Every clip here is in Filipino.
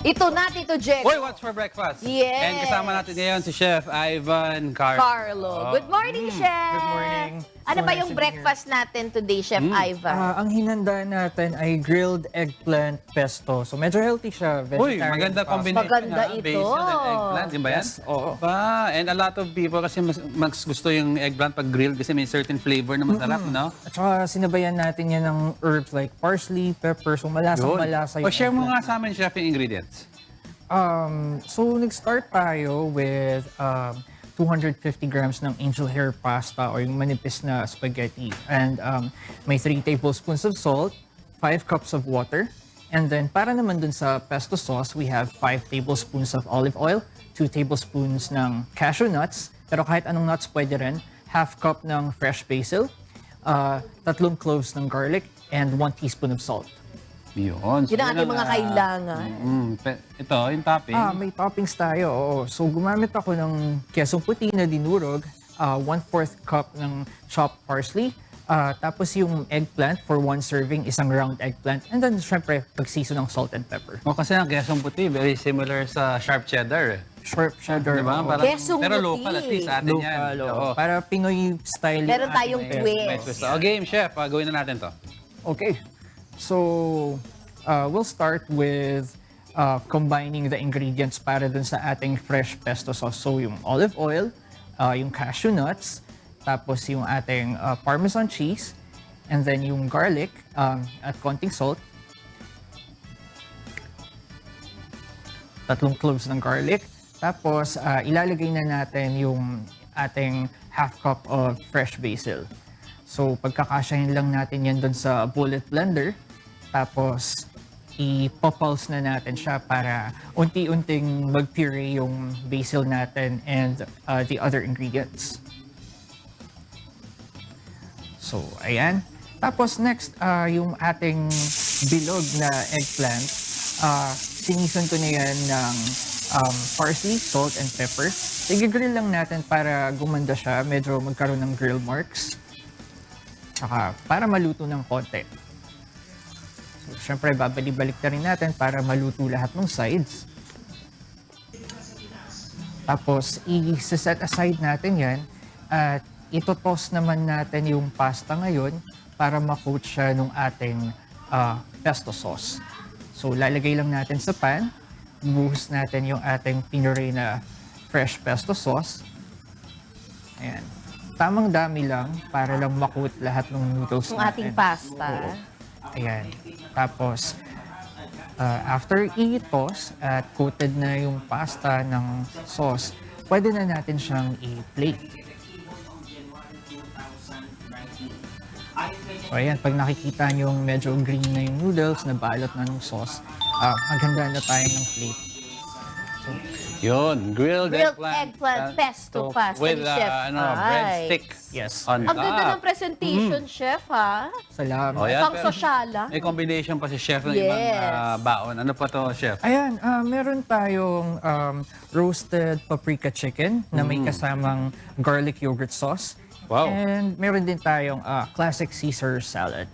Ito na, Tito Jack. Uy, what's for breakfast? Yes. And kasama natin ngayon si Chef Ivan Carlo. Good morning, Chef. Good morning. Ano So ba nice yung to be breakfast natin today, Chef Ivan? Ang hinanda natin ay grilled eggplant pesto. So medyo healthy siya. Uy, Vegetarian maganda pasta. combination. Maganda ha? ito. Basil and eggplant, di ba yan? Yes, oo. Ba, and a lot of people kasi mas gusto yung eggplant pag grilled kasi may certain flavor na masarap, no? At saka sinabayan natin yan ng herbs like parsley, pepper. So malasang-malasa O share mo nga sa amin, Chef, yung ingredients. So nag-start tayo with 250 grams ng angel hair pasta or yung manipis na spaghetti. And may 3 tablespoons of salt, 5 cups of water. And then para naman dun sa pesto sauce, we have 5 tablespoons of olive oil, 2 tablespoons ng cashew nuts, pero kahit anong nuts pwede rin, half cup ng fresh basil, 3 cloves ng garlic, and 1 teaspoon of salt. Yun. Yun ang ating mga kailangan. Ito, yung topping. May toppings tayo. Oo. So gumamit ako ng kesong puti na dinurog, 1/4 cup ng chopped parsley, tapos yung eggplant for 1 serving, isang round eggplant, and then syempre pag-season ng salt and pepper. O kasi ang kesong puti, very similar sa sharp cheddar. Sharp cheddar. Diba? oo. Parang- Kesong pero puti. local, at least atin yan. Local, oo. Oo. Para Pinoy-style. Meron yung tayong ating twist. O game, Chef, gawin na natin to. Okay. So, we'll start with combining the ingredients para dun sa ating fresh pesto sauce. So, yung olive oil, yung cashew nuts, tapos yung ating parmesan cheese, and then yung garlic at konting salt. 3 cloves ng garlic. Tapos, ilalagay na natin yung ating half cup of fresh basil. So, pagkakasyahin lang natin yan doon sa bullet blender. Tapos, i-pulse na natin siya para unti-unting mag-puree yung basil natin and the other ingredients. So, ayan. Tapos next, yung ating bilog na eggplant, sinison ko na yan ng parsley, salt, and pepper. I-grill lang natin para gumanda siya, medyo magkaroon ng grill marks. Tsaka para maluto ng konti. So, syempre, babalik-balik na rin natin para maluto lahat ng sides. Tapos, i-set aside natin yan at ito-toss naman natin yung pasta ngayon para ma-coat siya ng ating pesto sauce. So, lalagay lang natin sa pan, buhos natin yung ating pinuree na fresh pesto sauce. Ayan. Tamang dami lang para lang ma-coat lahat ng noodles Yung natin. ating pasta. Oo. Ayan. Tapos, after i-toss at coated na yung pasta ng sauce, pwede na natin siyang i-plate. So ayan, pag nakikita nyo yung medyo green na yung noodles, nabalot na ng sauce, maghanda na tayo ng plate. Yun, grilled Eggplant Pesto Pasta with ni Chef breadstick Yes. on Ang ganda ng top. presentation, Chef, ha? Salamat. Oh, yan. Pang sosyala. May combination pa si Chef ng Yes. ibang baon. Ano pa to, Chef? Ayan, meron tayong roasted paprika chicken na may kasamang garlic yogurt sauce. Wow. And meron din tayong classic Caesar salad.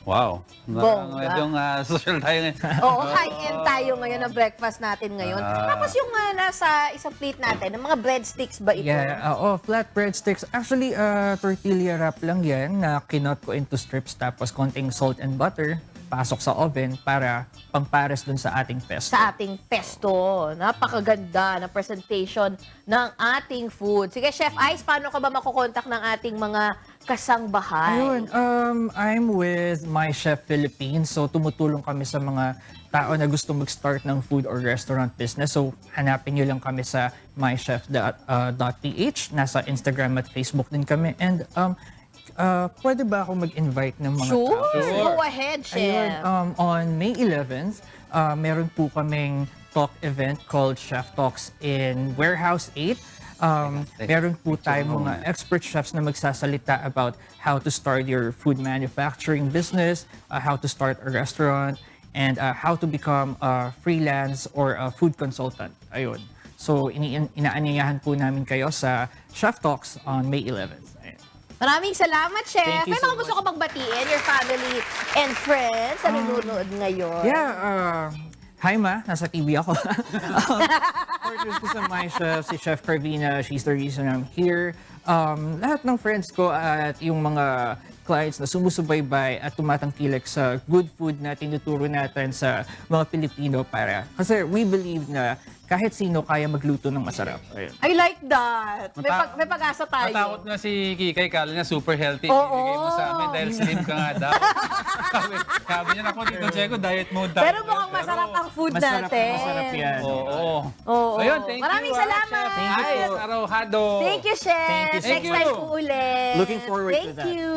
Wow. Bongga. Yung social tayo ngayon. Oo, high-end tayo ngayon na breakfast natin ngayon. Tapos yung nasa isang plate natin, ng mga breadsticks ba ito? Yeah, flat breadsticks. Actually, tortilla wrap lang yan na kinot ko into strips tapos konting salt and butter. Pasok sa oven para pampares dun sa ating pesto. Sa ating pesto. Napakaganda na presentation ng ating food. Sige, Chef Ice, paano ka ba makukontak ng ating mga kasangbahay? Ayun, I'm with My Chef Philippines. So, tumutulong kami sa mga tao na gusto mag-start ng food or restaurant business. So, hanapin nyo lang kami sa mychef.ph. Nasa Instagram at Facebook din kami. And, pwede ba ako mag-invite ng mga Sure. tao? Go ahead, Chef. Ayun, on May 11th, meron po kaming talk event called Chef Talks in Warehouse 8. Meron po tayong mga expert chefs na magsasalita about how to start your food manufacturing business, how to start a restaurant, and how to become a freelance or a food consultant. Ayun. So, inaanyayahan po namin kayo sa Chef Talks on May 11th. Ayun. Maraming salamat, Chef. Thank you May so mga gusto much. ka bang batiin, your family and friends na nanonood ngayon? Yeah, Hi Ma, nasa TV ako. Partners ko sa My Chef, si Chef Carvina, she's the reason I'm here. Lahat ng friends ko at yung mga clients na sumusubaybay at tumatangkilik sa good food na tinuturo natin sa mga Pilipino kasi we believe na kahit sino kaya magluto ng masarap. Ayun. I like that. May pag-asa tayo. Matakot nga si Kikay, kala niya super healthy. Oo. Ibigay mo sa amin dahil slim ka nga daw. sabi niya, naku, Tito Checo, diet mode tayo. Pero mukhang masarap ang food natin. Masarap yan. Oo. Oo. So yun, thank Maraming you. salamat. Chef Ice Arrojado. Thank you, Chef. Thank you so Next time much. po ulit. Looking forward to Thank that. you.